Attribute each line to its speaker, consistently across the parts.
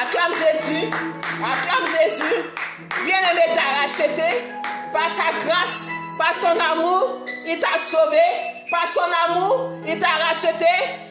Speaker 1: Acclame Jésus. Acclame Jésus. Bien-aimé t'a racheté par sa grâce, par son amour. Il t'a sauvé. Par son amour, il t'a racheté.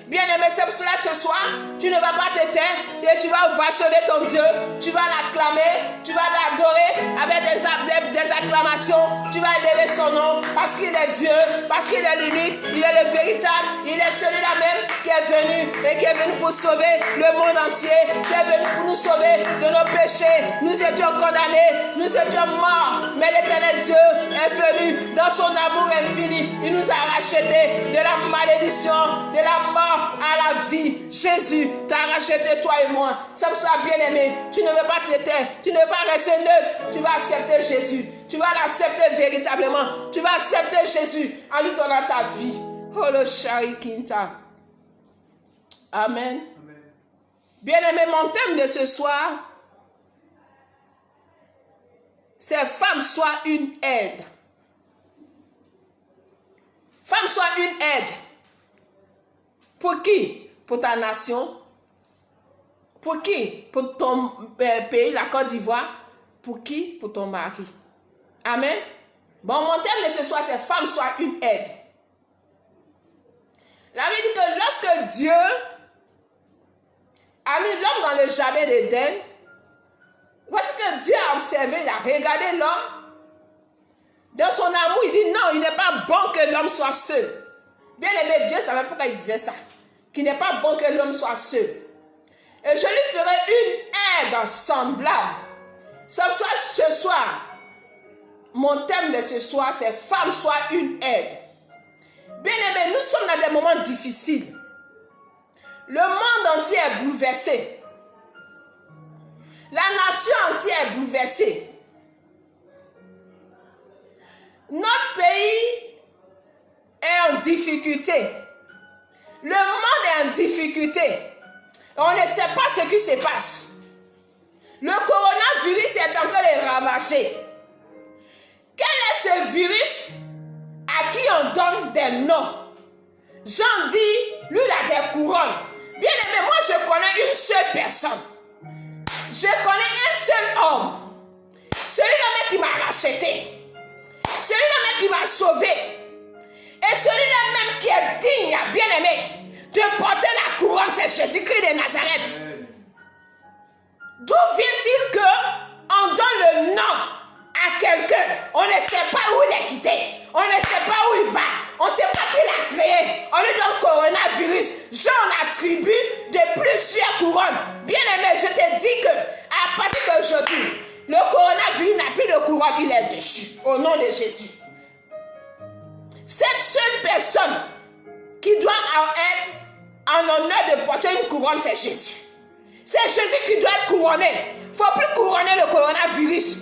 Speaker 1: Bien-aimé, c'est pour cela ce soir, tu ne vas pas t'éteindre et tu vas ovationner ton Dieu. Tu vas l'acclamer, tu vas l'adorer avec des acclamations. Tu vas élever son nom parce qu'il est Dieu, parce qu'il est l'unique, il est le véritable, il est celui-là même qui est venu et qui est venu pour sauver le monde entier, qui est venu pour nous sauver de nos péchés. Nous étions condamnés, nous étions morts, mais l'éternel Dieu est venu dans son amour infini. Il nous a rachetés de la malédiction, de la mort à la vie. Jésus t'a racheté, toi et moi. C'est pour ça, bien-aimé, tu ne veux pas t'éteindre, tu ne veux pas rester neutre, tu vas accepter Jésus. Tu vas l'accepter véritablement. Tu vas accepter Jésus en lui donnant ta vie. Oh le Sharikinta. Amen. Bien-aimé, mon thème de ce soir, c'est femme soit une aide. Femme soit une aide. Pour qui? Pour ta nation. Pour qui? Pour ton pays, la Côte d'Ivoire. Pour qui? Pour ton mari. Amen. Bon, mon thème de ce soir, c'est femme soit une aide. La Bible dit que lorsque Dieu a mis l'homme dans le jardin d'Éden, voici que Dieu a observé, il a regardé l'homme. Dans son amour, il dit non, il n'est pas bon que l'homme soit seul. Bien aimé, Dieu savait pourquoi il disait ça. Qu'il n'est pas bon que l'homme soit seul. Et je lui ferai une aide semblable. Ce soir, mon thème de ce soir, c'est femme soit une aide. Bien aimé, nous sommes dans des moments difficiles. Le monde entier est bouleversé. La nation entière est bouleversée. Notre pays est en difficulté. Le monde est en difficulté. On ne sait pas ce qui se passe. Le coronavirus est en train de ravager. Quel est ce virus à qui on donne des noms? Jean dit, lui, il a des couronnes. Bien aimé, moi, je connais une seule personne. Je connais un seul homme. Celui-là même qui m'a racheté. Celui-là même qui m'a sauvé. Et celui-là même qui est digne, bien aimé, de porter la couronne, c'est Jésus-Christ de Nazareth. D'où vient-il qu'on donne le nom à quelqu'un? On ne sait pas où il est quitté. On ne sait pas où il va. On ne sait pas qui l'a créé. On lui donne coronavirus. Jean attribue de plusieurs couronnes. Bien aimé, je te dis que à partir d'aujourd'hui, le coronavirus n'a plus de couronne, il est dessus. Au nom de Jésus. Cette seule personne qui doit être en honneur de porter une couronne, c'est Jésus. C'est Jésus qui doit être couronné. Il ne faut plus couronner le coronavirus.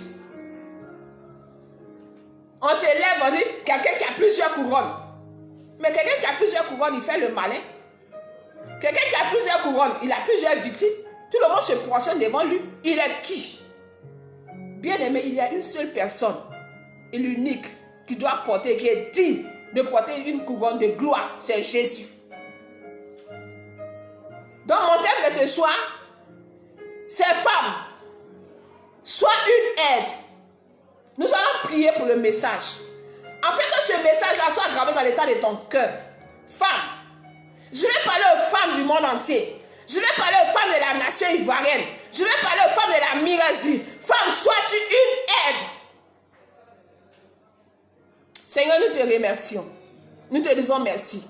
Speaker 1: On se lève, on dit quelqu'un qui a plusieurs couronnes. Mais quelqu'un qui a plusieurs couronnes, il fait le malin. Quelqu'un qui a plusieurs couronnes, il a plusieurs victimes. Tout le monde se poissonne devant lui. Il est qui? Bien aimé, il y a une seule personne, et l'unique, qui doit porter, qui est digne de porter une couronne de gloire, c'est Jésus. Donc mon thème de ce soir, c'est femme, sois une aide. Nous allons prier pour le message. Afin que ce message-là soit gravé dans l'état de ton cœur. Femme, je vais parler aux femmes du monde entier. Je vais parler aux femmes de la nation ivoirienne. Je vais parler aux femmes de la Mirasie. Femme, sois-tu une aide? Seigneur, nous te remercions. Nous te disons merci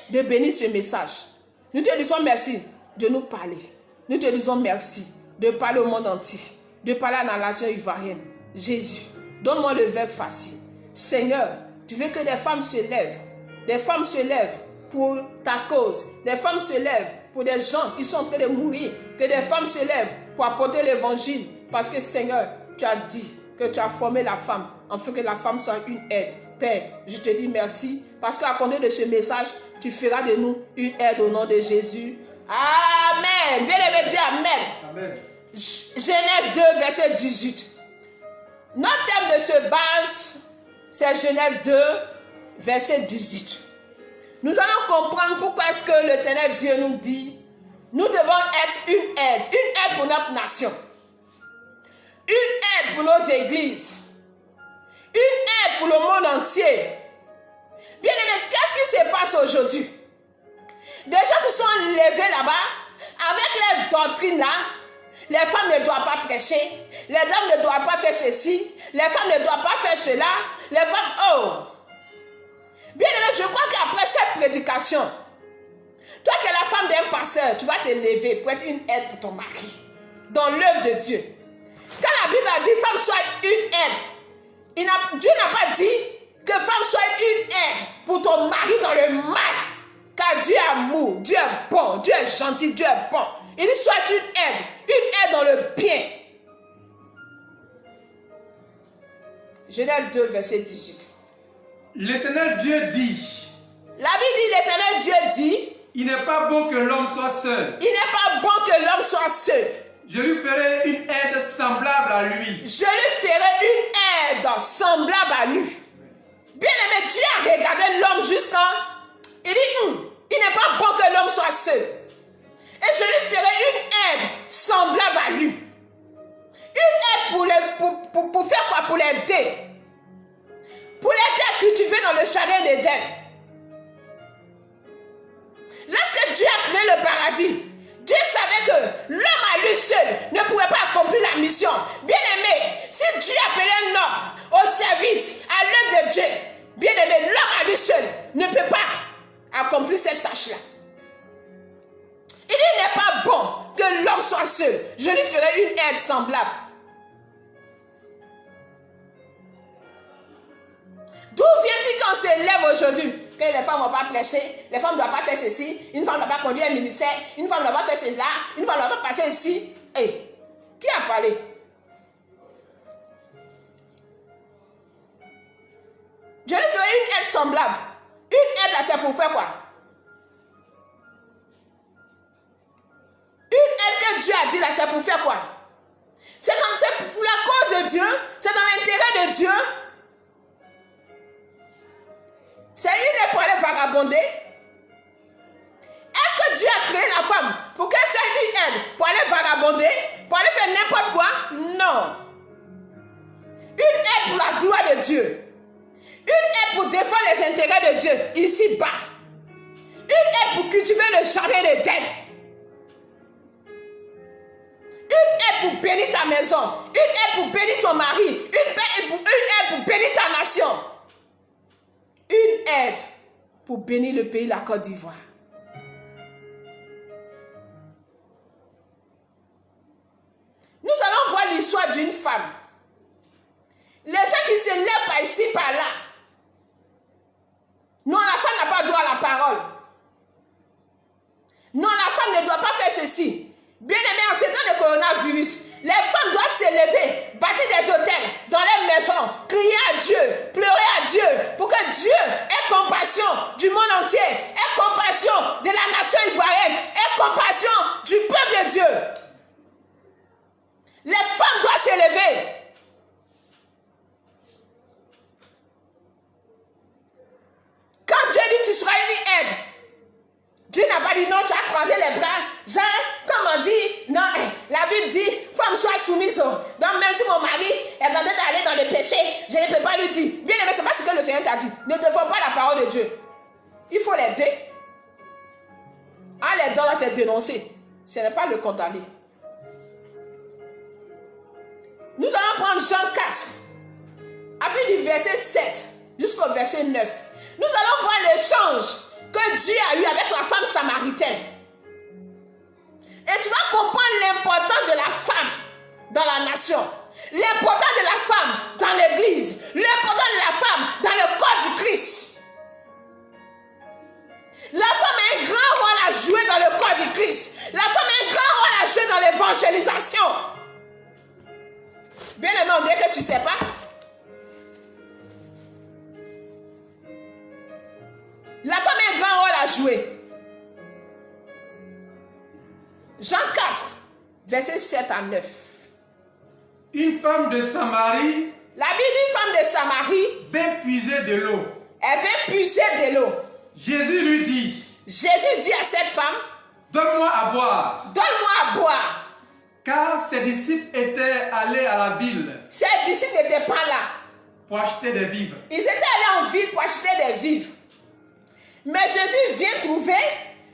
Speaker 1: de bénir ce message. Nous te disons merci de nous parler. Nous te disons merci de parler au monde entier. De parler à la nation ivoirienne. Jésus, donne-moi le verbe facile. Seigneur, tu veux que des femmes se lèvent. Des femmes se lèvent pour ta cause. Des femmes se lèvent pour des gens qui sont en train de mourir. Que des femmes se lèvent pour apporter l'évangile. Parce que Seigneur, tu as dit que tu as formé la femme afin que la femme soit une aide. Père, je te dis merci parce qu'à compter de ce message, tu feras de nous une aide au nom de Jésus. Amen. Bien aimé, dis Amen. Amen. Genèse 2, verset 18. Notre thème de ce base, c'est Genèse 2, verset 18. Nous allons comprendre pourquoi est-ce que l'Éternel Dieu nous dit Nous devons être une aide pour notre nation, une aide pour nos églises, une aide pour le monde entier. Bien aimé, qu'est-ce qui se passe aujourd'hui? Des gens se sont levés là-bas avec les doctrines là. Les femmes ne doivent pas prêcher, les hommes ne doivent pas faire ceci, les femmes ne doivent pas faire cela, les femmes, oh! Bien aimé, je crois qu'après cette prédication, toi qui es la femme d'un pasteur, tu vas te lever pour être une aide pour ton mari, dans l'œuvre de Dieu. Quand la Bible a dit femme soit une aide, Dieu n'a pas dit que femme soit une aide pour ton mari dans le mal. Car Dieu est amour, Dieu est bon, Dieu est gentil, Dieu est bon. Il dit soit une aide dans le bien. Genèse 2, verset 18.
Speaker 2: L'Éternel Dieu dit.
Speaker 1: La Bible dit, l'Éternel Dieu dit.
Speaker 2: Il n'est pas bon que l'homme soit seul.
Speaker 1: Il n'est pas bon que l'homme soit seul.
Speaker 2: Je lui ferai une aide semblable à lui.
Speaker 1: Je lui ferai une aide semblable à lui. Bien aimé, Dieu a regardé l'homme jusqu'à... Il dit, il n'est pas bon que l'homme soit seul. Et je lui ferai une aide semblable à lui. Une aide pour faire quoi? Pour l'aider. Pour l'aider à cultiver dans le jardin d'Éden. Lorsque Dieu a créé le paradis, Dieu savait que l'homme à lui seul ne pouvait pas accomplir la mission. Bien aimé, si Dieu appelait un homme au service, à l'œuvre de Dieu, bien aimé, l'homme à lui seul ne peut pas accomplir cette tâche-là. Il n'est pas bon que l'homme soit seul. Je lui ferai une aide semblable. D'où vient-il qu'on se lève aujourd'hui? Que les femmes ne vont pas prêcher, les femmes ne doivent pas faire ceci, une femme ne doit pas conduire un ministère, une femme ne doit pas faire cela, une femme ne doit pas passer ici. Hey, qui a parlé? Je lui ferai une aide semblable. Une aide là, c'est pour faire quoi? Une aide que Dieu a dit là, c'est pour faire quoi? C'est pour la cause de Dieu, c'est dans l'intérêt de Dieu. C'est une aide pour aller vagabonder. Est-ce que Dieu a créé la femme pour qu'elle soit une aide pour aller vagabonder, pour aller faire n'importe quoi? Non. Une aide pour la gloire de Dieu. Une aide pour défendre les intérêts de Dieu, ici-bas. Une aide pour cultiver le jardin d'Éden. Une aide pour bénir ta maison. Une aide pour bénir ton mari. Une aide pour bénir ta nation. Une aide pour bénir le pays, la Côte d'Ivoire. Nous allons voir l'histoire d'une femme. Les gens qui se lèvent par ici, par là. Non, la femme n'a pas droit à la parole. Non, la femme ne doit pas faire ceci. Bien aimé, en ce temps de coronavirus, les femmes doivent se lever, bâtir des hôtels dans les maisons, crier à Dieu, pleurer à Dieu, pour que Dieu ait compassion du monde entier, ait compassion de la nation ivoirienne, ait compassion du peuple de Dieu. Les femmes doivent se lever. Quand Dieu dit tu seras une aide, Dieu n'a pas dit non, tu as croisé les bras. Jean, comme on dit, non, la Bible dit, femme soit soumise. Donc même si mon mari est en train d'aller dans le péché, je ne peux pas lui dire. Bien aimé, ce n'est pas ce que le Seigneur t'a dit. Ne défends pas la parole de Dieu. Il faut l'aider. En l'aidant, là, c'est dénoncer. Ce n'est pas le condamner. Nous allons prendre Jean 4, à partir du verset 7 jusqu'au verset 9. Nous allons voir l'échange que Dieu a eu avec la femme samaritaine. Et tu vas comprendre l'importance de la femme dans la nation, l'importance de la femme dans l'église, l'importance de la femme dans le corps du Christ. La femme a un grand rôle à jouer dans le corps du Christ. La femme a un grand rôle à jouer dans l'évangélisation. Bien aimé, on dit que tu ne sais pas. La femme a un grand rôle à jouer. Jean 4, verset 7 à 9.
Speaker 2: Une femme de Samarie,
Speaker 1: la Bible dit une femme de Samarie
Speaker 2: vint puiser de l'eau.
Speaker 1: Elle vint puiser de l'eau.
Speaker 2: Jésus lui dit,
Speaker 1: Jésus dit à cette femme,
Speaker 2: donne-moi à boire.
Speaker 1: Donne-moi à boire.
Speaker 2: Car ses disciples étaient allés à la ville
Speaker 1: Ses disciples n'étaient pas là.
Speaker 2: pour acheter des vivres.
Speaker 1: Ils étaient allés en ville pour acheter des vivres. Mais Jésus vient trouver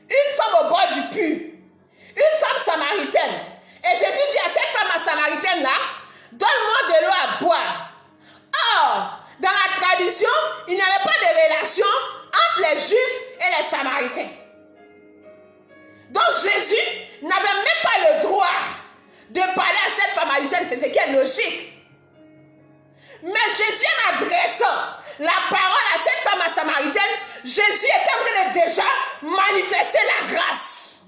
Speaker 1: une femme au bord du puits. Une femme samaritaine. Et Jésus dit à cette femme samaritaine-là, donne-moi de l'eau à boire. Or, dans la tradition, il n'y avait pas de relation entre les Juifs et les Samaritains. Donc Jésus n'avait même pas le droit de parler à cette femme samaritaine, c'est ce qui est logique. Mais Jésus, en adressant la parole à cette femme samaritaine, Jésus était en train de déjà manifester la grâce.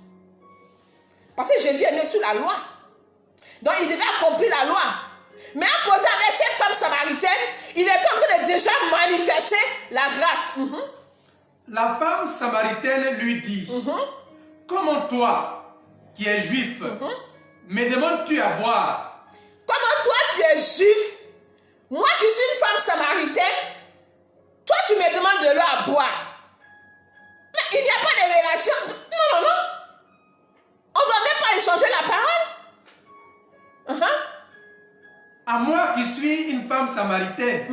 Speaker 1: Parce que Jésus est né sous la loi. Donc il devait accomplir la loi. Mais en causant avec cette femme samaritaine, il était en train de déjà manifester la grâce.
Speaker 2: La femme samaritaine lui dit, comment toi, qui es juif, me demandes-tu à boire?
Speaker 1: Comment toi, tu es juif, moi qui suis une femme samaritaine, toi tu me demandes de l'eau à boire. Mais il n'y a pas de relation. Non. On ne doit même pas échanger la parole.
Speaker 2: À moi qui suis une femme samaritaine,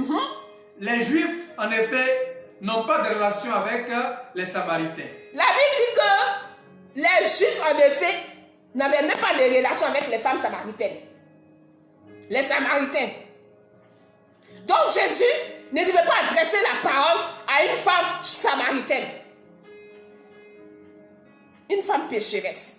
Speaker 2: les Juifs, en effet, n'ont pas de relation avec les Samaritains.
Speaker 1: La Bible dit que les Juifs, en effet, n'avaient même pas de relation avec les femmes samaritaines. Les Samaritains. Donc Jésus ne devait pas adresser la parole à une femme samaritaine. Une femme pécheresse.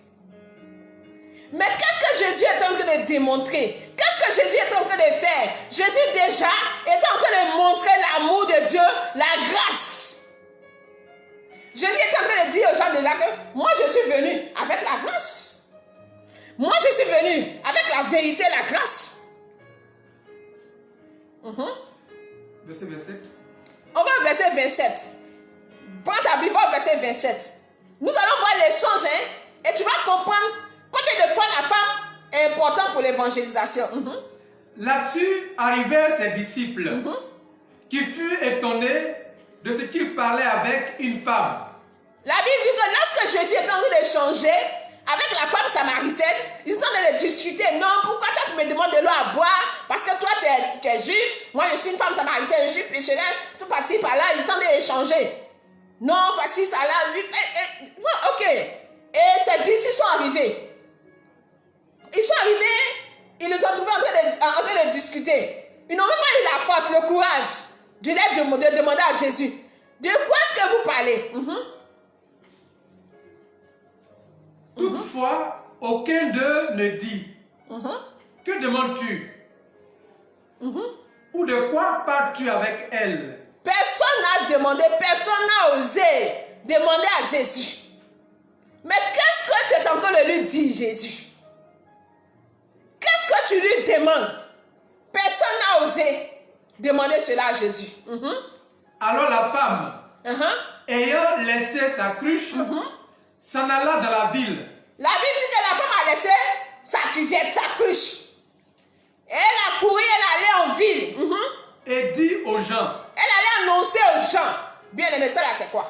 Speaker 1: Mais qu'est-ce que Jésus est en train de démontrer? Qu'est-ce que Jésus est en train de faire? Jésus déjà est en train de montrer l'amour de Dieu, la grâce. Jésus est en train de dire aux gens déjà que moi je suis venu avec la grâce. Moi je suis venu avec la vérité, la grâce.
Speaker 2: Verset 27.
Speaker 1: On va au verset 27. Prends ta Bible, va au verset 27. Nous allons voir l'échange, et tu vas comprendre combien de fois la femme est importante pour l'évangélisation.
Speaker 2: Là-dessus arrivaient ses disciples, qui furent étonnés de ce qu'il parlait avec une femme.
Speaker 1: La Bible dit que lorsque Jésus est en train d'échanger avec la femme samaritaine, ils sont en train de discuter. Non, pourquoi tu me demandes de l'eau à boire? Parce que toi tu es juif, moi je suis une femme samaritaine, je suis pécheresse, tout par-ci par-là, ils sont en train d'échanger. Non, voici ça là, oui, ok. Et ces disciples sont arrivés. Ils sont arrivés, ils les ont trouvés en train de discuter. Ils n'ont même pas eu la force, le courage de demander à Jésus, de quoi est-ce que vous parlez?
Speaker 2: Toutefois, aucun d'eux ne dit, que demandes-tu? Ou de quoi parles-tu avec elle?
Speaker 1: Personne n'a demandé, personne n'a osé demander à Jésus. Mais qu'est-ce que tu es en train de lui dire, Jésus? Qu'est-ce que tu lui demandes? Personne n'a osé demander cela à Jésus.
Speaker 2: Alors la femme, ayant laissé sa cruche, s'en alla dans la ville.
Speaker 1: La Bible dit que la femme a laissé sa cuvette, sa cruche. Elle a couru, elle allait en ville.
Speaker 2: Et dit aux gens.
Speaker 1: Elle allait annoncer aux gens. Bien aimé, ça là c'est quoi?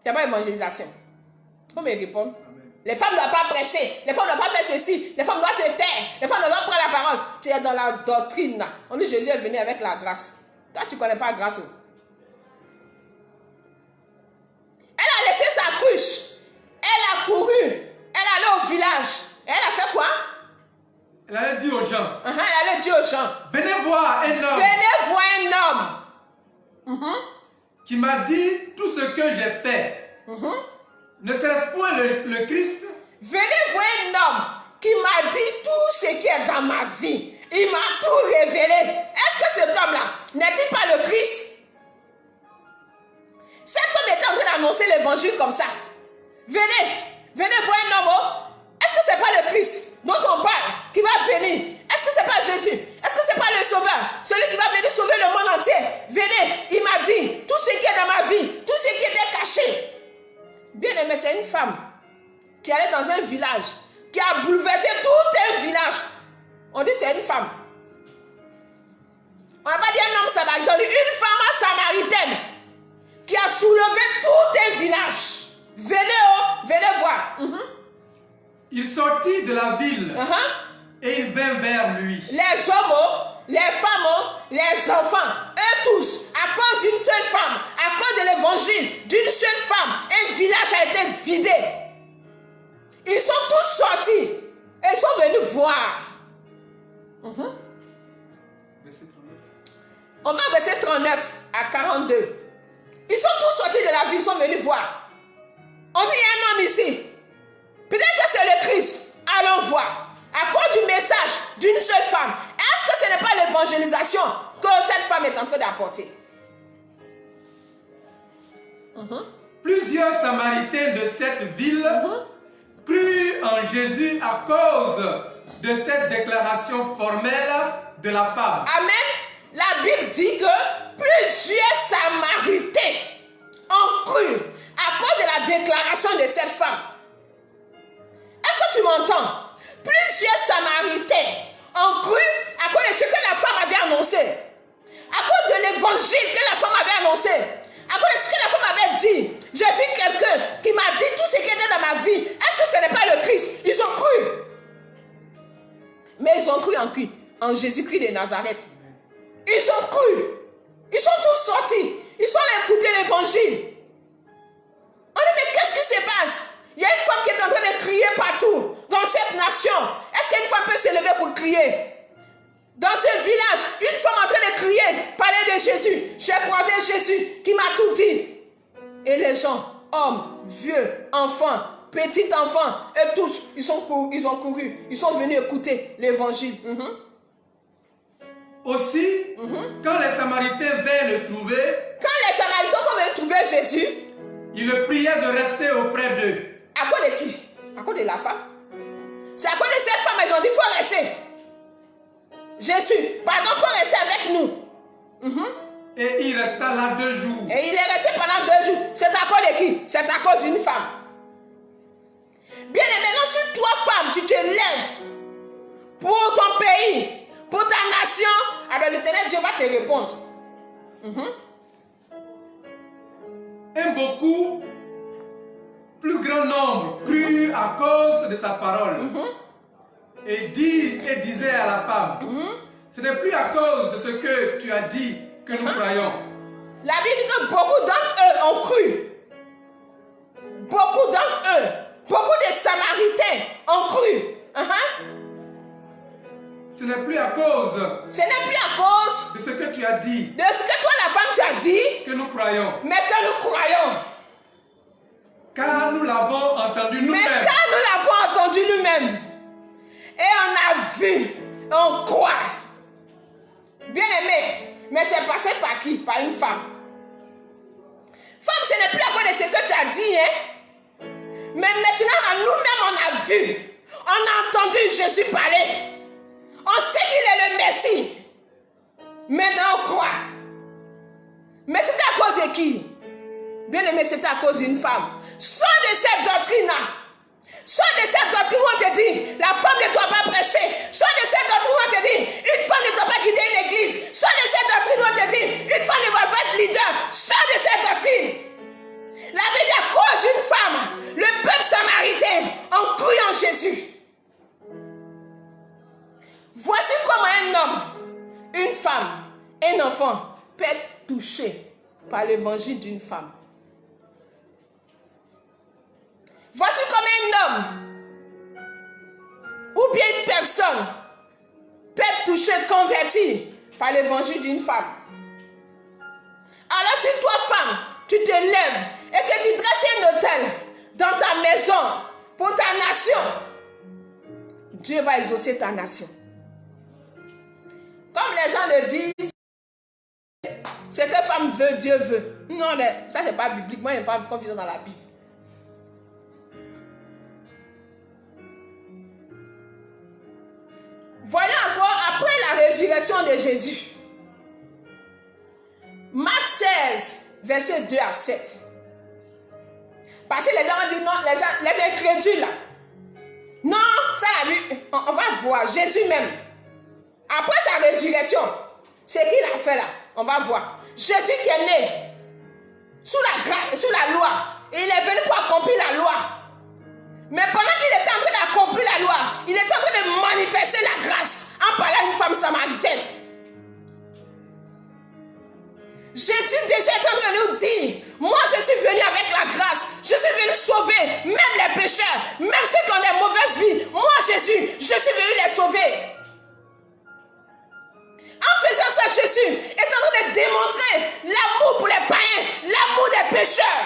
Speaker 1: C'est pas évangélisation. Faut me répondre. Les femmes ne doivent pas prêcher. Les femmes ne doivent pas faire ceci. Les femmes doivent se taire. Les femmes ne doivent pas prendre la parole. Tu es dans la doctrine là. On dit Jésus est venu avec la grâce. Toi tu ne connais pas la grâce. Elle a laissé sa cruche. Elle a couru. Elle est allée au village. Et elle a fait quoi?
Speaker 2: Elle allait dire aux gens.
Speaker 1: Elle allait dire aux gens.
Speaker 2: Venez voir un homme.
Speaker 1: Venez voir un homme.
Speaker 2: Qui m'a dit tout ce que j'ai fait. Ne serait-ce point le Christ?
Speaker 1: Venez voir un homme qui m'a dit tout ce qui est dans ma vie. Il m'a tout révélé. Est-ce que cet homme-là n'est-il pas le Christ? Cette femme était en train d'annoncer l'évangile comme ça. Venez voir un homme. Est-ce que ce n'est pas le Christ dont on parle qui va venir? Est-ce que ce n'est pas Jésus? Est-ce que ce n'est pas le Sauveur? Celui qui va venir sauver le monde entier. Venez, il m'a dit tout ce qui est dans ma vie, tout ce qui était caché. Bien aimé, c'est une femme qui allait dans un village, qui a bouleversé tout un village. On dit c'est une femme. On n'a pas dit un homme samaritain, on dit une femme samaritaine qui a soulevé tout un village. Venez voir.
Speaker 2: Il sortit de la ville et il vint vers lui.
Speaker 1: Les hommes, les femmes, les enfants, eux tous, à cause d'une seule femme, à cause de l'évangile d'une seule femme, un village a été vidé. Ils sont tous sortis et ils sont venus voir.
Speaker 2: Verset 39.
Speaker 1: On va au verset 39 à 42. Ils sont tous sortis de la ville, ils sont venus voir. On dit qu'il y a un homme ici. Peut-être que c'est le Christ. Allons voir. À cause du message d'une seule femme. Est-ce que ce n'est pas l'évangélisation que cette femme est en train d'apporter?
Speaker 2: Plusieurs Samaritains de cette ville crurent en Jésus à cause de cette déclaration formelle de la femme.
Speaker 1: Amen. La Bible dit que plusieurs Samaritains ont cru à cause de la déclaration de cette femme. Est-ce que tu m'entends? Plusieurs Samaritains ont cru à cause de ce que la femme avait annoncé. À cause de l'évangile que la femme avait annoncé. À cause de ce que la femme avait dit. J'ai vu quelqu'un qui m'a dit tout ce qui était dans ma vie. Est-ce que ce n'est pas le Christ? Ils ont cru. Mais ils ont cru en qui? En Jésus-Christ de Nazareth. Ils ont cru. Ils sont tous sortis. Ils sont allés écouter l'évangile. On dit, mais qu'est-ce qui se passe? Il y a une femme qui est en train de crier partout dans cette nation. Est-ce qu'une femme peut se lever pour crier? Dans ce village, une femme en train de crier, parler de Jésus. J'ai croisé Jésus qui m'a tout dit. Et les gens, hommes, vieux, enfants, petits enfants, et tous, ils ont couru. Ils sont venus écouter l'évangile.
Speaker 2: Aussi, quand les Samaritains vinrent le trouver,
Speaker 1: quand les Samaritains sont venus trouver Jésus,
Speaker 2: ils le priaient de rester auprès d'eux.
Speaker 1: À cause de qui? À cause de la femme. C'est à cause de cette femme, ils ont dit, il faut rester. Jésus, pardon, il faut rester avec nous.
Speaker 2: Et il resta là 2 jours.
Speaker 1: Et il est resté pendant 2 jours. C'est à cause de qui? C'est à cause d'une femme. Bien aimé, maintenant, si toi, femme, tu te lèves pour ton pays, pour ta nation, alors l'Éternel Dieu va te répondre.
Speaker 2: Un beaucoup plus grand nombre crurent à cause de sa parole. Et disait à la femme, ce n'est plus à cause de ce que tu as dit que nous croyons.
Speaker 1: La Bible dit que beaucoup d'entre eux ont cru. Beaucoup d'entre eux, beaucoup de Samaritains ont cru.
Speaker 2: Ce n'est plus à cause
Speaker 1: de
Speaker 2: ce que tu as dit,
Speaker 1: de ce que toi la femme tu as dit,
Speaker 2: que nous croyons.
Speaker 1: Mais que nous croyons.
Speaker 2: Car nous l'avons entendu nous-mêmes.
Speaker 1: Mais car nous l'avons entendu nous-mêmes. Et on a vu, on croit. Bien aimé, mais c'est passé par qui? Par une femme. Femme, ce n'est plus à cause de ce que tu as dit, hein? Mais maintenant, nous-mêmes, on a vu. On a entendu Jésus parler. On sait qu'il est le Messie. Maintenant, on croit. Mais c'était à cause de qui? Bien aimé, c'était à cause d'une femme. Soit de cette doctrine-là. Soit de cette doctrine où on te dit, la femme ne doit pas prêcher. Soit de cette doctrine où on te dit, une femme ne doit pas quitter une église. Soit de cette doctrine où on te dit, une femme ne doit pas être leader. Soit de cette doctrine. La Bible dit, à cause d'une femme, le peuple samaritain a cru en Jésus. Voici comment un homme, une femme, un enfant peut être touché par l'évangile d'une femme. Voici comment un homme ou bien une personne peut être touché, converti par l'évangile d'une femme. Alors si toi, femme, tu te lèves et que tu dresses un autel dans ta maison pour ta nation, Dieu va exaucer ta nation. Comme les gens le disent, ce que femme veut, Dieu veut. Non, ça c'est pas biblique. Moi, je n'ai pas confiance dans la Bible. Voyons encore après la résurrection de Jésus. Marc 16, verset 2 à 7. Parce que les gens ont dit non, les incrédules là. Non, ça l'a vu. On va voir Jésus même. Après sa résurrection, ce qu'il a fait là, on va voir. Jésus qui est né sous la loi, il est venu pour accomplir la loi. Mais pendant qu'il était en train d'accomplir la loi, il était en train de manifester la grâce en parlant à une femme samaritaine. Jésus déjà est en train de nous dire, moi je suis venu avec la grâce, je suis venu sauver même les pécheurs, même ceux qui ont des mauvaises vies. Moi Jésus, je suis venu les sauver. En faisant ça, Jésus est en train de démontrer l'amour pour les païens, l'amour des pécheurs.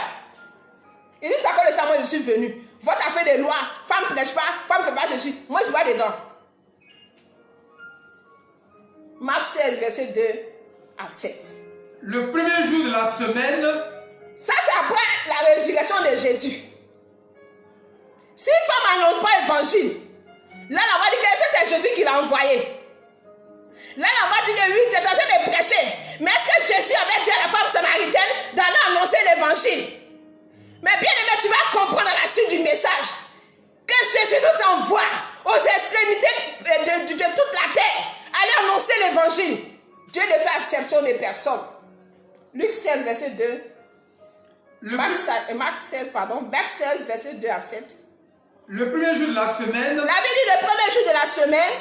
Speaker 1: Il dit ça quand récemment je suis venu. Votre affaire de loi, femme ne prêche pas, femme ne fait pas ceci. Moi je suis pas dedans. Marc 16, verset 2 à 7.
Speaker 2: Le premier jour de la semaine,
Speaker 1: ça c'est après la résurrection de Jésus. Si une femme n'annonce pas l'évangile, là on va dire que c'est Jésus qui l'a envoyé. Là on va dire que oui, tu es en train de prêcher. Mais est-ce que Jésus avait dit à la femme samaritaine d'aller annoncer l'évangile? Mais bien aimé, tu vas comprendre à la suite du message que Jésus nous envoie aux extrémités de toute la terre aller annoncer l'évangile. Dieu ne fait exception de personne. Luc 16, verset 2. Marc 16, verset 2 à 7.
Speaker 2: Le premier jour de la semaine,
Speaker 1: la Bible dit le premier jour de la semaine,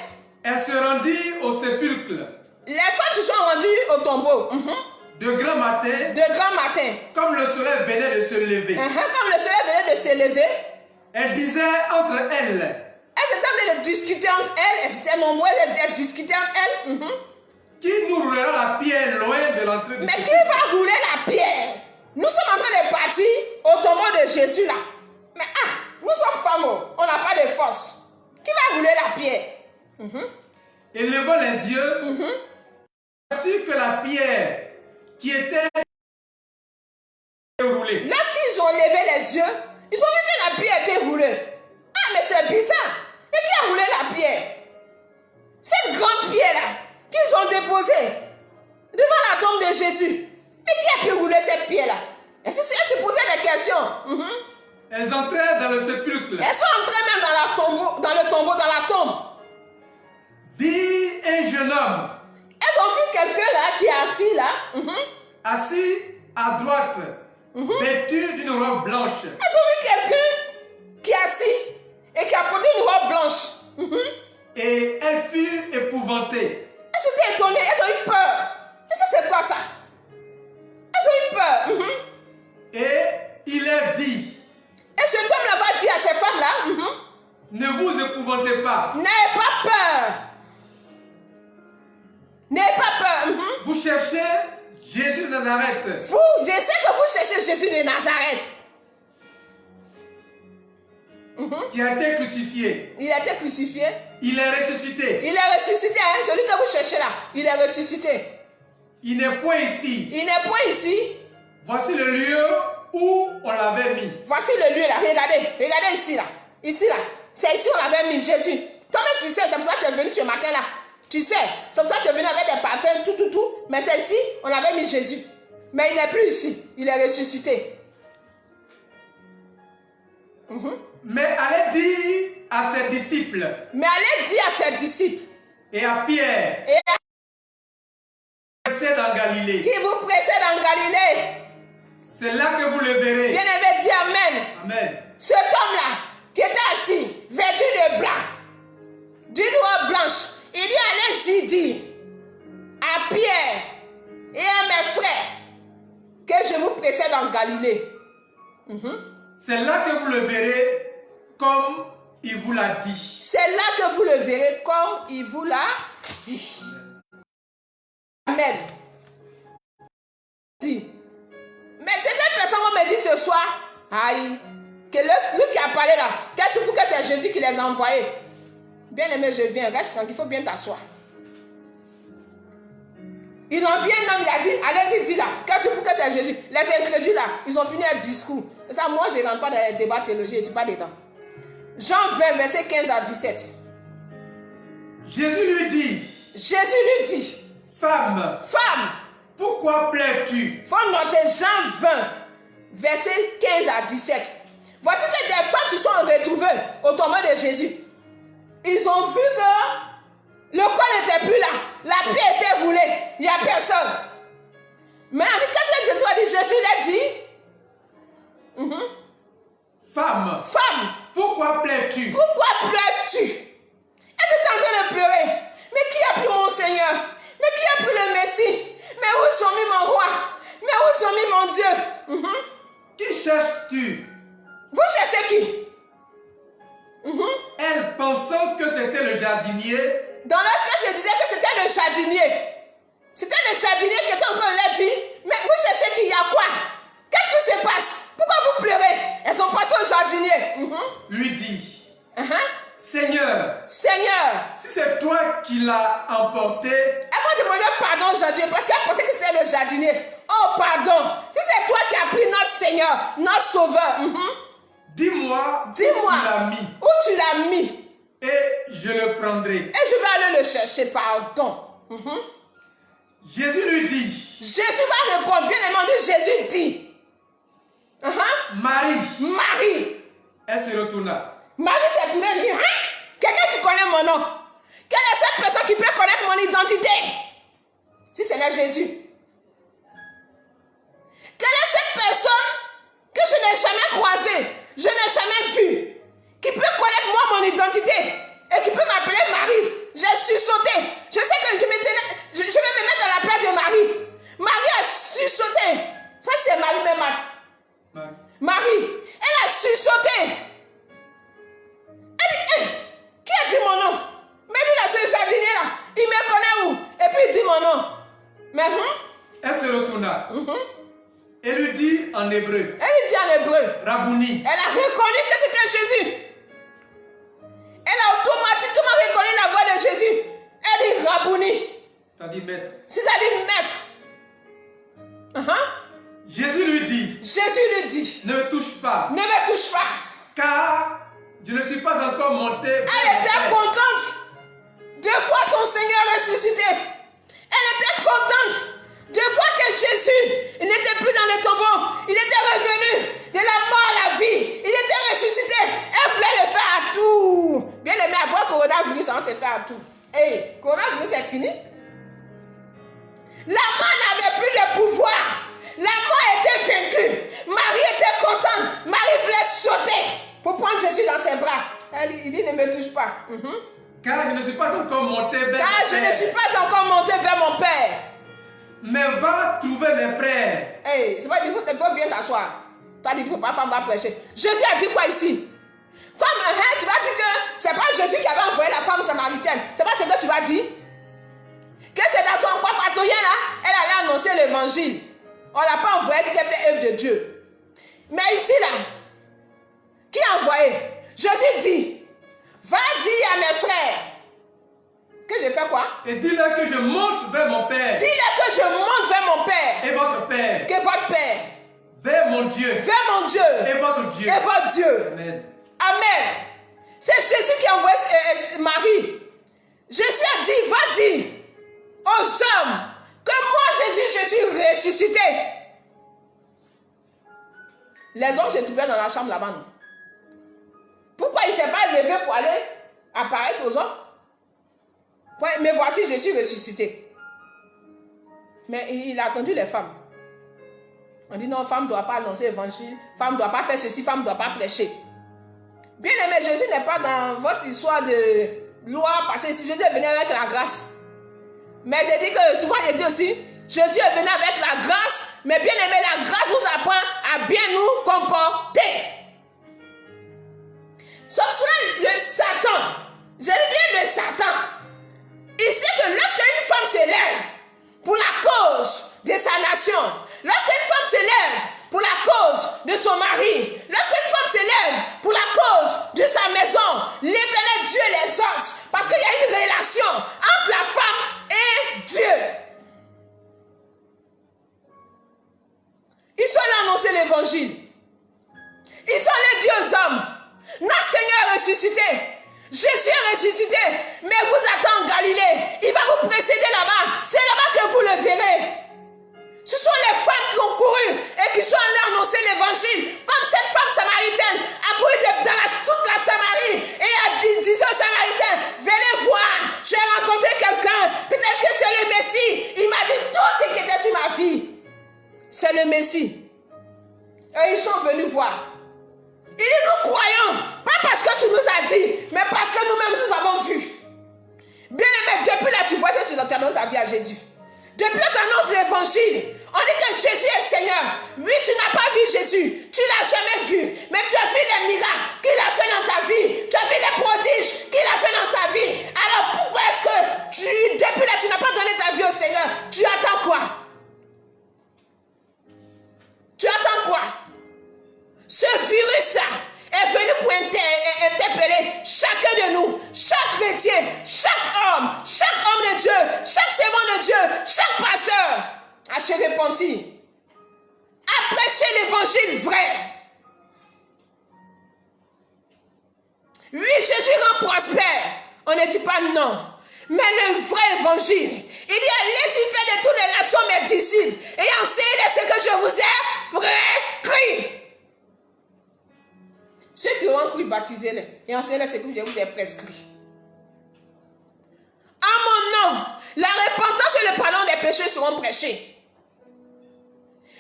Speaker 2: elle se rendit au sépulcre.
Speaker 1: Les femmes se sont rendues au tombeau.
Speaker 2: De grand matin.
Speaker 1: De grand matin.
Speaker 2: Comme le soleil venait de se lever.
Speaker 1: Comme le soleil venait de se lever.
Speaker 2: Elle disait entre elles.
Speaker 1: Elles étaient en train de discuter entre elles. Elles étaient nombreuses de discuter entre elles.
Speaker 2: Qui nous roulera la pierre loin de l'entrée du
Speaker 1: Mais qui va rouler la pierre? Nous sommes en train de partir au tombeau de Jésus là. Mais nous sommes femmes, on n'a pas de force. Qui va rouler la pierre?
Speaker 2: Et levant les yeux, voici que la pierre qui était roulée.
Speaker 1: Lorsqu'ils ont levé les yeux, ils ont vu que la pierre était roulée. Mais c'est bizarre. Mais qui a roulé la pierre? Cette grande pierre là qu'ils ont déposée devant la tombe de Jésus. Mais qui a pu rouler cette pierre là? Elles se posaient des questions.
Speaker 2: Elles entrèrent dans le sépulcre.
Speaker 1: Elles sont entrées même dans le tombeau, dans la tombe.
Speaker 2: Vit un jeune homme.
Speaker 1: Elles ont vu quelqu'un là qui est assis là.
Speaker 2: Assis à droite, vêtu d'une robe blanche.
Speaker 1: Elles ont vu quelqu'un qui est assis et qui a porté une robe blanche.
Speaker 2: Et elles furent épouvantées.
Speaker 1: Elles étaient étonnées, elles ont eu peur. Mais ça c'est quoi ça? Elles ont eu peur.
Speaker 2: Et il leur dit.
Speaker 1: Et cet homme là va dire à ces femmes là.
Speaker 2: Ne vous épouvantez pas.
Speaker 1: N'ayez pas peur. N'ayez pas peur.
Speaker 2: Vous cherchez Jésus de Nazareth.
Speaker 1: Je sais que vous cherchez Jésus de Nazareth.
Speaker 2: Qui a été crucifié.
Speaker 1: Il a été crucifié.
Speaker 2: Il est ressuscité.
Speaker 1: Il est ressuscité, hein? Celui que vous cherchez là. Il est ressuscité.
Speaker 2: Il n'est point ici.
Speaker 1: Il n'est point ici.
Speaker 2: Voici le lieu où on l'avait mis.
Speaker 1: Voici le lieu là. Regardez. Regardez ici là. Ici là. C'est ici qu'on l'avait mis Jésus. Toi-même tu sais, c'est pour ça que tu es venu ce matin là. Tu sais, c'est pour ça que tu es venu avec des parfums, tout. Mais c'est ici, on avait mis Jésus. Mais il n'est plus ici. Il est ressuscité.
Speaker 2: Mais allez dire à ses disciples. Et à Pierre. Précède en Galilée.
Speaker 1: Qui vous précède en Galilée.
Speaker 2: C'est là que vous le verrez.
Speaker 1: Bien aimé, dis Amen.
Speaker 2: Amen.
Speaker 1: Cet homme-là, qui était assis, vêtu de blanc, d'une robe blanche, il dit, allez-y dire à Pierre et à mes frères que je vous précède en Galilée.
Speaker 2: C'est là que vous le verrez comme il vous l'a dit.
Speaker 1: C'est là que vous le verrez comme il vous l'a dit. Amen. Mais cette personne me dit ce soir, aïe, que lui qui a parlé là, qu'est-ce que c'est Jésus qui les a envoyés? Bien aimé, je viens, reste tranquille, il faut bien t'asseoir. Il en vient un homme, il a dit, allez-y, dis là, qu'est-ce que c'est Jésus? Les incrédules là, ils ont fini un discours. Et ça, moi, je ne rentre pas dans les débats théologiques, je ne suis pas dedans. Jean 20, verset 15 à 17.
Speaker 2: Jésus lui dit, femme, pourquoi pleures-tu?
Speaker 1: Faut noter Jean 20, verset 15 à 17. Voici que des femmes se sont retrouvées au tombeau de Jésus. Ils ont vu que le corps n'était plus là. La pierre était roulée. Il n'y a personne. Mais qu'est-ce que Jésus a dit? Jésus l'a dit,
Speaker 2: Femme,
Speaker 1: Femme,
Speaker 2: pourquoi pleures-tu?
Speaker 1: pourquoi pleures-tu? Elle est en train de pleurer. Mais qui a pris mon Seigneur? Mais qui a pris le Messie? Mais où sont mis mon roi? Mais où sont mis mon Dieu?
Speaker 2: Qui cherches-tu?
Speaker 1: Vous cherchez qui?
Speaker 2: Elle, pensant que c'était le jardinier,
Speaker 1: Dans leur cas, je disais que c'était le jardinier. C'était le jardinier qui était en train de leur dire, mais vous cherchez qui? Il y a quoi? Qu'est-ce qui se passe? Pourquoi vous pleurez? Elles ont passé au jardinier.
Speaker 2: lui dit, Seigneur,
Speaker 1: Seigneur,
Speaker 2: si c'est toi qui l'as emporté,
Speaker 1: elle m'a demandé pardon au jardinier parce qu'elle pensait que c'était le jardinier. Oh, pardon. Si c'est toi qui as pris notre Seigneur, notre Sauveur,
Speaker 2: dis-moi où
Speaker 1: dis-moi
Speaker 2: tu l'as mis
Speaker 1: où tu l'as mis
Speaker 2: et je le prendrai.
Speaker 1: et je vais aller le chercher, pardon.
Speaker 2: Jésus lui dit,
Speaker 1: Jésus va répondre, bien aimé, Jésus dit,
Speaker 2: Marie.
Speaker 1: Marie.
Speaker 2: Elle se retourna.
Speaker 1: Marie s'est tournée et dit, quelqu'un qui connaît mon nom. Quelle est cette personne qui peut connaître mon identité? Si ce n'est Jésus. Quelle est cette personne que je n'ai jamais croisée, je n'ai jamais vue, qui peut connaître moi mon identité et qui peut m'appeler Marie? J'ai sursauté. Je sais que je vais me mettre à la place de Marie. Marie a sursauté. C'est pas si c'est Marie même. Marie, elle a sursauté. Elle dit, qui a dit mon nom? Mais lui là, ce jardinier là, il me connaît où? Et puis il dit mon nom. Mais
Speaker 2: Elle se retourna. Et lui dit en hébreu.
Speaker 1: Elle dit en hébreu.
Speaker 2: Rabouni.
Speaker 1: Elle a reconnu que c'était Jésus. Elle a automatiquement reconnu la voix de Jésus. Elle dit Rabouni.
Speaker 2: C'est-à-dire maître.
Speaker 1: C'est-à-dire maître.
Speaker 2: Jésus lui dit.
Speaker 1: Jésus lui dit.
Speaker 2: Ne me touche pas.
Speaker 1: Ne me touche pas.
Speaker 2: Car je ne suis pas encore monté.
Speaker 1: Elle était contente de voir son Seigneur ressuscité. Elle était contente de voir que Jésus n'était plus dans le tombeau. Il était revenu de la mort à la vie. Il était ressuscité. Elle voulait le faire à tout. Bien aimé, après le coronavirus, on se fait à tout. Hey, coronavirus, c'est fini. La mort n'avait plus de pouvoir. La mort était vaincue. Marie était contente. Marie voulait sauter pour prendre Jésus dans ses bras. Il dit, ne me touche pas.
Speaker 2: Car je ne suis pas encore monté vers
Speaker 1: Car
Speaker 2: mon
Speaker 1: je
Speaker 2: Père.
Speaker 1: ne suis pas encore monté vers mon Père.
Speaker 2: Mais va trouver mes frères.
Speaker 1: Hey, c'est pas il faut bien t'asseoir. Tu as dit qu'il ne faut pas femme va prêcher. Jésus a dit quoi ici? Femme, tu vas dire que c'est pas Jésus qui avait envoyé la femme samaritaine. C'est pas ce que tu vas dire? Que c'est dans son coin patrouillé là, elle allait annoncer l'évangile. On ne l'a pas envoyé, elle dit qu'elle fait œuvre de Dieu. Mais ici là, qui a envoyé? Jésus dit, va dire à mes frères que je fais quoi?
Speaker 2: Et dis-leur que je monte vers mon Père.
Speaker 1: Dis-leur que je monte vers mon Père.
Speaker 2: Et votre Père.
Speaker 1: Que votre Père.
Speaker 2: Vers mon Dieu.
Speaker 1: Vers mon Dieu.
Speaker 2: Et votre Dieu.
Speaker 1: Et votre Dieu.
Speaker 2: Amen.
Speaker 1: Amen. C'est Jésus qui a envoyé Marie. Jésus a dit, va dire aux hommes que moi Jésus, je suis ressuscité. Les hommes se trouvaient dans la chambre là-bas. Pourquoi il ne s'est pas levé pour aller apparaître aux hommes? Mais voici, je suis ressuscité. Mais il a attendu les femmes. On dit non, femme ne doit pas annoncer l'évangile, femme ne doit pas faire ceci, femme ne doit pas prêcher. Bien aimé, Jésus n'est pas dans votre histoire de loi passée. Si Jésus est venu avec la grâce. Mais je dis que souvent je dis aussi, Jésus est venu avec la grâce, mais bien aimé, la grâce nous apprend à bien nous comporter. Sauf cela, le Satan, je dis bien le Satan, il sait que lorsqu'une femme se lève pour la cause de sa nation, lorsqu'une femme se lève pour la cause de son mari, lorsqu'une femme se lève pour la cause de sa maison, l'Éternel Dieu l'exauce, parce qu'il y a une relation entre la femme et Dieu. Ils sont allés annoncer l'évangile. Ils sont allés dire aux hommes, notre Seigneur est ressuscité. Jésus est ressuscité, mais vous attend en Galilée. Il va vous précéder là-bas. C'est là-bas que vous le verrez. Ce sont les femmes qui ont couru et qui sont allées annoncer l'évangile. Comme cette femme samaritaine a couru dans toute la Samarie et a dit aux Samaritains, venez voir, j'ai rencontré quelqu'un. Peut-être que c'est le Messie. Il m'a dit tout ce qui était sur ma vie. C'est le Messie. Et ils sont venus voir. Jésus. Depuis qu'on annonce l'évangile, on dit que Jésus est Seigneur. Oui, tu n'as pas vu Jésus. Tu ne l'as jamais vu. Mais tu as vu les miracles qu'il a fait dans ta vie. Tu as vu les prodiges qu'il a fait dans ta vie. Alors pourquoi est-ce que depuis là, tu n'as pas donné ta vie au Seigneur? Tu attends quoi? Tu attends quoi? Ce virus-là est venu pour interpeller chacun de nous, chaque chrétien, chaque homme de Dieu, chaque servant de Dieu, chaque pasteur à se repentir, à prêcher l'évangile vrai. Oui, Jésus rend prospère. On ne dit pas non. Mais le vrai évangile, il dit allez-y faire de toutes les nations mes disciples et enseignez ce que je vous ai prescrit. Ceux qui ont cru, baptisez-les et enseignez ce que je vous ai prescrit. En mon nom, la repentance et le pardon des péchés seront prêchés.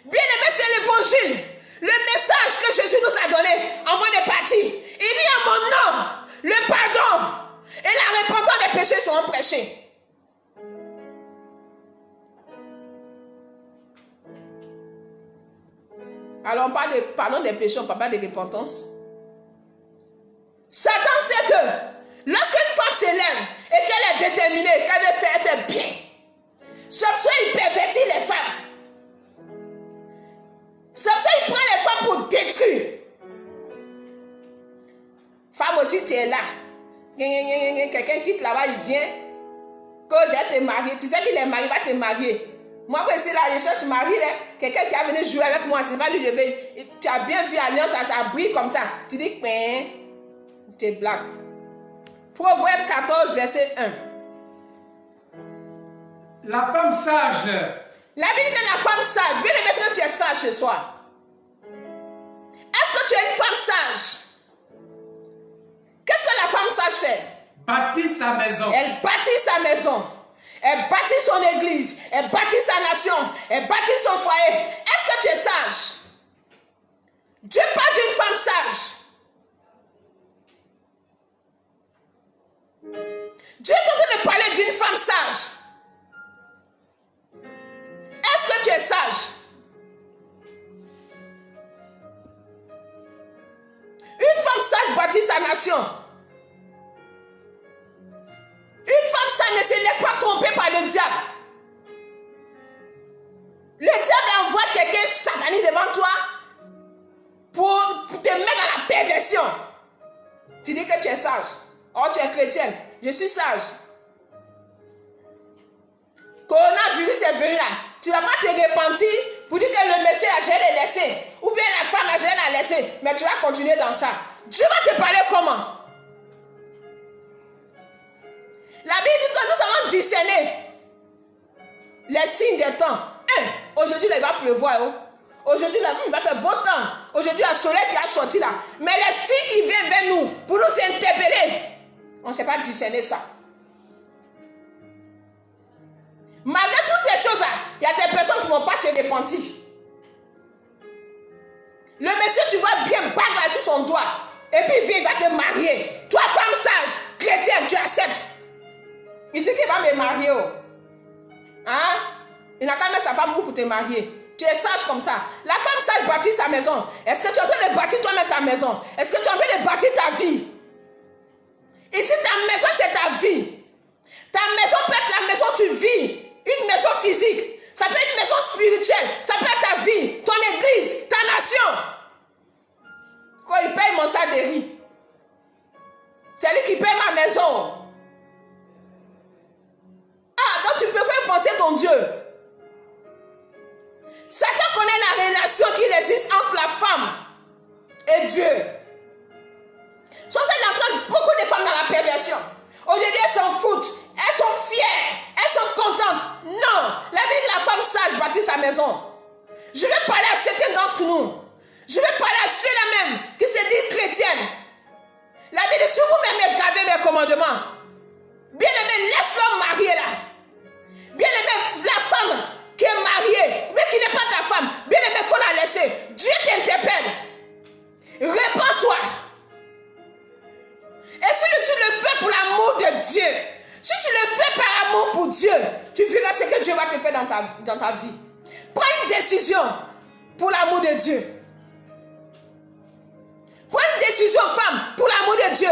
Speaker 1: Bien-aimé, c'est l'évangile, le message que Jésus nous a donné en voie de partie. Il dit en mon nom, le pardon et la repentance des péchés seront prêchés. Alors on parle de pardon des péchés, on ne parle pas de repentance. Satan sait que lorsqu'une femme s'élève et qu'elle est déterminée, qu'elle veut faire, elle fait bien. Sauf que il pervertit les femmes. Sauf que il prend les femmes pour détruire. Femme aussi, tu es là. Quelqu'un quitte là-bas, il vient. Que je te marie. Tu sais qu'il est marié, va te marier. Moi, aussi, là, je cherche mari. Quelqu'un qui a venu jouer avec moi, c'est pas lui, je vais. Tu as bien vu Alliance, ça brille comme ça. Tu dis, tu blague. Proverbe 14, verset 1.
Speaker 2: La femme sage.
Speaker 1: La Bible dit la femme sage. Bien aimé, est-ce que tu es sage ce soir? Est-ce que tu es une femme sage? Qu'est-ce que la femme sage fait?
Speaker 2: Bâtit sa maison.
Speaker 1: Elle bâtit sa maison. Elle bâtit son église. Elle bâtit sa nation. Elle bâtit son foyer. Est-ce que tu es sage? Dieu parle d'une femme sage. Dieu est en train de parler d'une femme sage. Est-ce que tu es sage? Une femme sage bâtit sa nation. Une femme sage ne se laisse pas tromper par le diable. Le diable envoie quelqu'un satanique devant toi pour te mettre dans la perversion. Tu dis que tu es sage. Oh, tu es chrétienne. Je suis sage. Coronavirus est venu là. Tu ne vas pas te repentir pour dire que le monsieur a géré les laissé. Ou bien la femme a géré la laissé. Mais tu vas continuer dans ça. Dieu va te parler comment? La Bible dit que nous allons discerner les signes des temps. Aujourd'hui, il va pleuvoir. Aujourd'hui, il va faire beau temps. Aujourd'hui, il y a le soleil qui a sorti là. Mais les signes qui viennent vers nous pour nous interpeller, on ne sait pas discerner ça. Malgré toutes ces choses-là, il y a des personnes qui ne vont pas se repentir. Le monsieur, tu vois bien, bague là sur son doigt. Et puis il vient, il va te marier. Toi, femme sage, chrétienne, tu acceptes. Il dit qu'il va me marier. Hein? Il n'a qu'à mettre sa femme pour te marier. Tu es sage comme ça. La femme sage bâtit sa maison. Est-ce que tu es en train de bâtir toi-même ta maison? Est-ce que tu es en train de bâtir ta vie? Ici, ta maison, c'est ta vie. Ta maison peut être la maison où tu vis. Une maison physique. Ça peut être une maison spirituelle. Ça peut être ta vie, ton église, ta nation. Quand il paye mon sac de riz, c'est lui qui paye ma maison. Ah, donc tu peux faire foncer ton Dieu. Satan connaît la relation qui existe entre la femme et Dieu. Sauf que ça entraîne beaucoup de femmes dans la perversion. Aujourd'hui, elles s'en foutent. Elles sont fières. Elles sont contentes. Non. La Bible dit la femme sage bâtit sa maison. Je vais parler à certains d'entre nous. Je vais parler à ceux-là même qui se disent chrétiennes. La Bible dit si vous-même gardez mes commandements, bien aimé, laisse l'homme marié là. Bien aimé, la femme qui est mariée, mais qui n'est pas ta femme, bien aimé, il faut la laisser. Dieu t'interpelle. Répands-toi. Et si tu le fais pour l'amour de Dieu, si tu le fais par l'amour pour Dieu, tu verras ce que Dieu va te faire dans ta vie. Prends une décision pour l'amour de Dieu. Prends une décision, femme, pour l'amour de Dieu.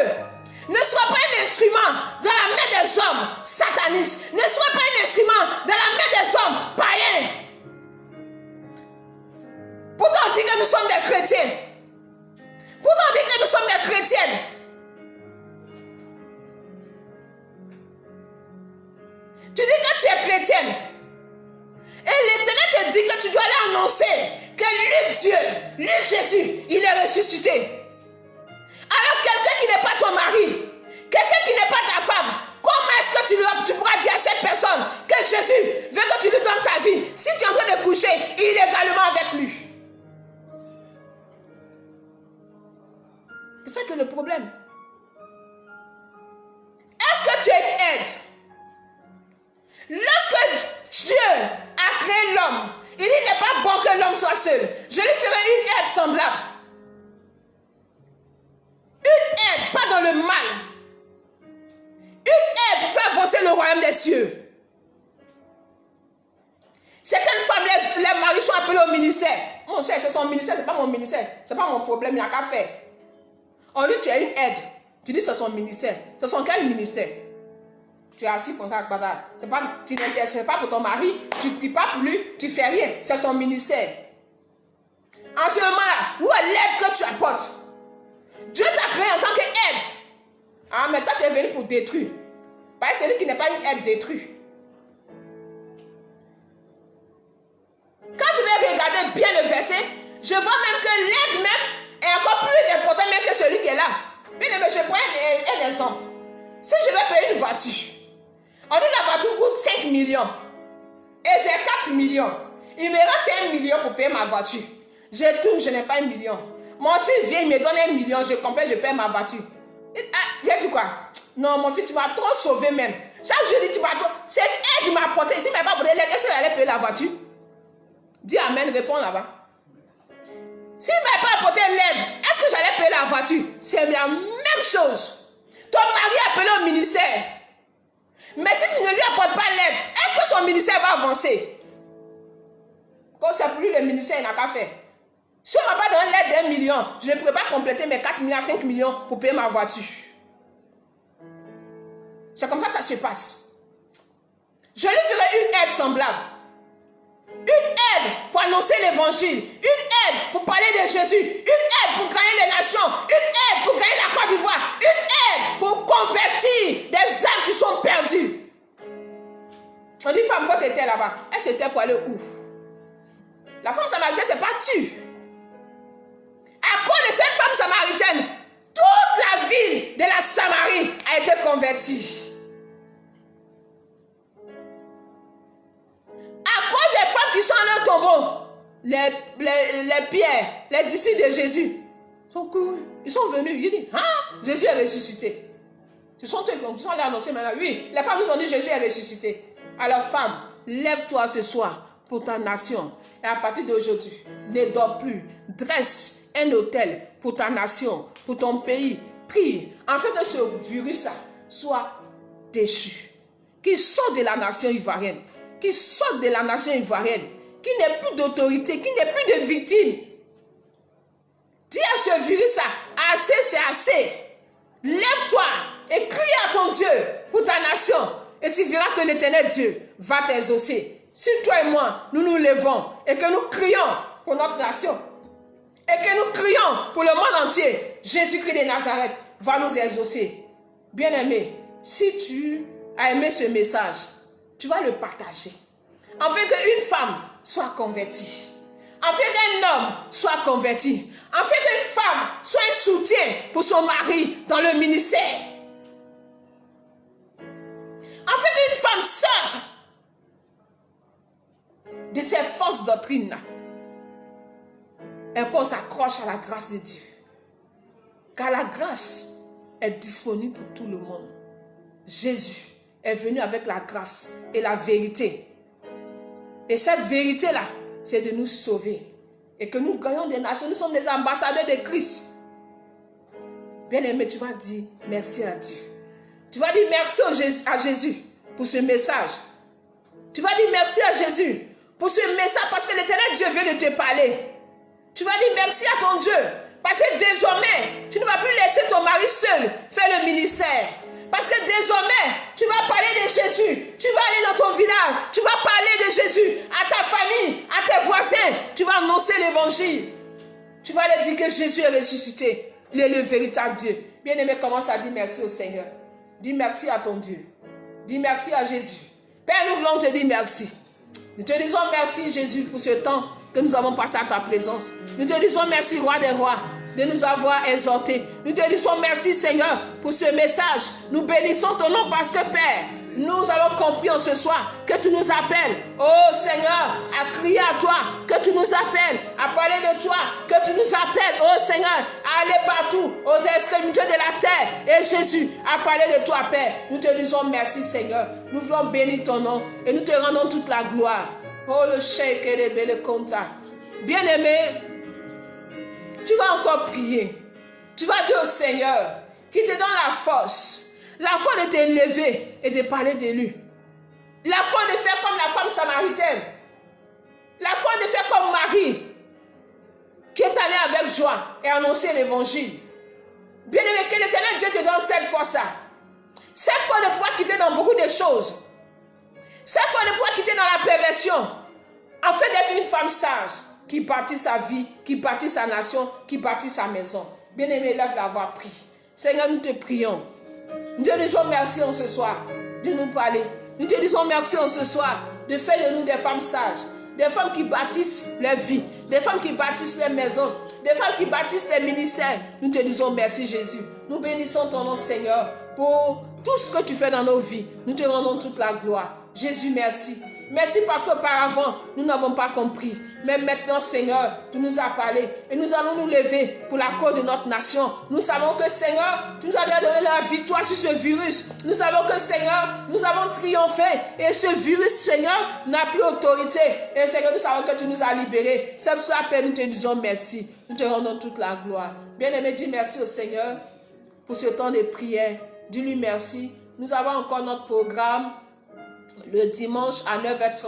Speaker 1: Ne sois pas un instrument dans la main des hommes satanistes. Ne sois pas un instrument dans la main des hommes païens. Pourtant, on dit que nous sommes des chrétiens. Pourtant, on dit que nous sommes des chrétiennes. Tu dis que tu es chrétienne. Et l'Éternel te dit que tu dois aller annoncer que lui, Dieu, lui, Jésus, il est ressuscité. Alors quelqu'un qui n'est pas ton mari, quelqu'un qui n'est pas ta femme, comment est-ce que tu pourras dire à cette personne que Jésus veut que tu lui donnes ta vie si tu es en train de coucher illégalement avec lui? C'est ça que le problème. Est-ce que tu es une aide? Lorsque Dieu a créé l'homme, il dit il n'est pas bon que l'homme soit seul. Je lui ferai une aide semblable. Une aide, pas dans le mal. Une aide pour faire avancer le royaume des cieux. Certaines femmes, les maris sont appelés au ministère. Mon cher, c'est son ministère, c'est pas mon ministère. C'est pas mon problème, il n'y a qu'à faire. On dit tu as une aide. Tu dis c'est son ministère. C'est son quel ministère? Tu es assis comme ça, tu n'intercèdes pas pour ton mari, tu ne pries pas pour lui, tu ne fais rien. C'est son ministère. En ce moment-là, où est l'aide que tu apportes? Dieu t'a créé en tant qu'aide. Ah, mais toi, tu es venu pour détruire. Parce que celui qui n'est pas une aide détruit. Quand je vais regarder bien le verset, je vois même que l'aide même est encore plus important même que celui qui est là. Bien aimé, je prends un exemple. Si je vais payer une voiture, on dit la voiture coûte 5 millions. Et j'ai 4 millions. Il me reste 1 million pour payer ma voiture. Je tourne, je n'ai pas 1 million. Mon fils vient, il me donne 1 million, je complète, je paye ma voiture. J'ai dit quoi? Non, mon fils, tu m'as trop sauvé même. Chaque jour, je dis, tu m'as trop... C'est une aide qui m'a apporté. S'il ne m'a pas apporté l'aide, est-ce qu'il allait payer la voiture? Dis amen, réponds là-bas. S'il ne m'a pas apporté l'aide, est-ce que j'allais payer la voiture? C'est la même chose. Ton mari est appelé au ministère. Mais si tu ne lui apportes pas l'aide, est-ce que son ministère va avancer? Quand c'est pour lui le ministère, il n'a qu'à faire. Si on ne m'a pas donné l'aide d'1 million, je ne pourrais pas compléter mes 4 millions à 5 millions pour payer ma voiture. C'est comme ça que ça se passe. Je lui ferai une aide semblable. Une aide pour annoncer l'évangile. Une aide pour parler de Jésus. Une aide pour gagner les nations. Une aide pour gagner la Côte d'Ivoire. Une aide pour convertir des âmes qui sont perdues. On dit, femme, il faut t'aider là-bas. Elle s'était pour aller où? La femme samaritaine, c'est pas tu. À cause de cette femme samaritaine, toute la ville de la Samarie a été convertie. À cause des femmes qui sont dans le tombeau, les pierres, les disciples de Jésus sont courus. Ils sont venus. Ils disent, ah, Jésus est ressuscité. Ils sont allés annoncer maintenant. Oui, les femmes nous ont dit Jésus est ressuscité. Alors femme, lève-toi ce soir pour ta nation. Et à partir d'aujourd'hui, ne dors plus. Dresse un hôtel pour ta nation, pour ton pays. Prie, afin que ce virus soit déchu. Qu'il sorte de la nation ivoirienne. Qu'il sorte de la nation ivoirienne. Qu'il n'ait plus d'autorité, qu'il n'ait plus de victimes. Dis à ce virus, assez, c'est assez. Lève-toi et crie à ton Dieu pour ta nation. Et tu verras que l'Éternel Dieu va t'exaucer. Si toi et moi, nous nous levons et que nous crions pour notre nation, et que nous crions pour le monde entier, Jésus-Christ de Nazareth va nous exaucer. Bien-aimé, si tu as aimé ce message, tu vas le partager. Afin qu'une femme soit convertie. Afin qu'un homme soit converti. Afin qu'une femme soit un soutien pour son mari dans le ministère. Afin qu'une femme sorte de ces fausses doctrines-là. Et qu'on s'accroche à la grâce de Dieu. Car la grâce est disponible pour tout le monde. Jésus est venu avec la grâce et la vérité. Et cette vérité-là, c'est de nous sauver. Et que nous gagnons des nations. Nous sommes des ambassadeurs de Christ. Bien-aimé, tu vas dire merci à Dieu. Tu vas dire merci à Jésus pour ce message. Tu vas dire merci à Jésus pour ce message parce que l'Éternel Dieu veut de te parler. Tu vas dire merci à ton Dieu parce que désormais, tu ne vas plus laisser ton mari seul faire le ministère. Parce que désormais, tu vas parler de Jésus. Tu vas aller dans ton village. Tu vas parler de Jésus à ta famille, à tes voisins. Tu vas annoncer l'évangile. Tu vas leur dire que Jésus est ressuscité. Il est le véritable Dieu. Bien-aimé, commence à dire merci au Seigneur. Dis merci à ton Dieu. Dis merci à Jésus. Père, nous voulons te dire merci. Nous te disons merci, Jésus, pour ce temps que nous avons passé à ta présence. Nous te disons merci, Roi des rois, de nous avoir exhortés. Nous te disons merci, Seigneur, pour ce message. Nous bénissons ton nom parce que, Père, nous avons compris en ce soir que tu nous appelles, oh Seigneur, à crier à toi, que tu nous appelles, à parler de toi, que tu nous appelles, oh Seigneur, à aller partout, aux extrémités de la terre. Et Jésus, à parler de toi, Père. Nous te disons merci, Seigneur. Nous voulons bénir ton nom et nous te rendons toute la gloire. Oh, le Cheikh et le bel contact. Bien-aimé, tu vas encore prier. Tu vas dire au Seigneur qui te donne la force de t'élever et de parler de lui. La foi de faire comme la femme samaritaine. La foi de faire comme Marie qui est allée avec joie et annoncer l'évangile. Bien-aimé, que l'Éternel Dieu te donne cette force-là. Cette foi de pouvoir quitter dans beaucoup de choses. Cette foi de pouvoir quitter dans la perversion. Afin d'être une femme sage qui bâtit sa vie, qui bâtit sa nation, qui bâtit sa maison. Bien-aimé, lève la voix, prie. Seigneur, nous te prions. Nous te disons merci en ce soir de nous parler. Nous te disons merci en ce soir de faire de nous des femmes sages, des femmes qui bâtissent leur vie, des femmes qui bâtissent leur maison, des femmes qui bâtissent les ministères. Nous te disons merci Jésus. Nous bénissons ton nom Seigneur pour tout ce que tu fais dans nos vies. Nous te rendons toute la gloire. Jésus, merci. Merci parce qu'auparavant, nous n'avons pas compris. Mais maintenant, Seigneur, tu nous as parlé. Et nous allons nous lever pour la cause de notre nation. Nous savons que, Seigneur, tu nous as donné la victoire sur ce virus. Nous savons que, Seigneur, nous avons triomphé. Et ce virus, Seigneur, n'a plus autorité. Et, Seigneur, nous savons que tu nous as libérés. C'est pour cela, Père, nous te disons merci. Nous te rendons toute la gloire. Bien-aimé, dis merci au Seigneur pour ce temps de prière. Dis-lui merci. Nous avons encore notre programme le dimanche à 9h30.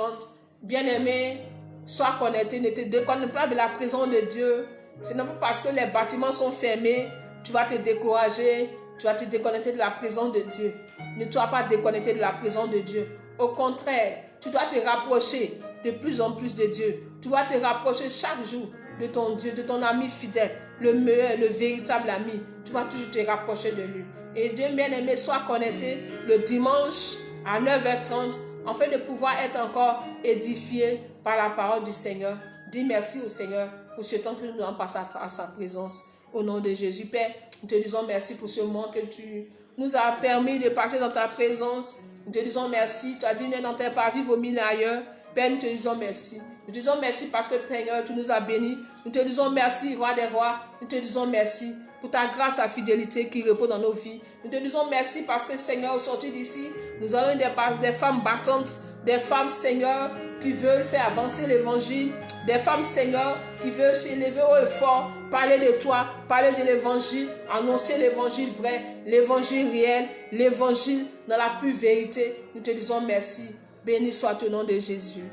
Speaker 1: Bien-aimé, sois connecté, ne te déconnecte pas de la présence de Dieu. Ce n'est pas parce que les bâtiments sont fermés, tu vas te décourager, tu vas te déconnecter de la présence de Dieu. Ne sois pas déconnecté de la présence de Dieu. Au contraire, tu dois te rapprocher de plus en plus de Dieu. Tu dois te rapprocher chaque jour de ton Dieu, de ton ami fidèle, le meilleur, le véritable ami. Tu vas toujours te rapprocher de lui. Et Dieu bien-aimé, sois connecté le dimanche à 9h30, afin de pouvoir être encore édifié par la parole du Seigneur. Dis merci au Seigneur pour ce temps que nous avons passé à sa présence. Au nom de Jésus, Père, nous te disons merci pour ce moment que tu nous as permis de passer dans ta présence. Nous te disons merci. Tu as dit, ne n'enterre pas vivre au milieu ailleurs. Père, nous te disons merci. Nous te disons merci parce que, Père, tu nous as bénis. Nous te disons merci, Roi des rois. Nous te disons merci pour ta grâce et fidélité qui repose dans nos vies. Nous te disons merci parce que, Seigneur, au sortir d'ici, nous avons des femmes battantes, des femmes, Seigneur, qui veulent faire avancer l'évangile, des femmes, Seigneur, qui veulent s'élever haut et fort, parler de toi, parler de l'évangile, annoncer l'évangile vrai, l'évangile réel, l'évangile dans la pure vérité. Nous te disons merci. Béni soit le nom de Jésus.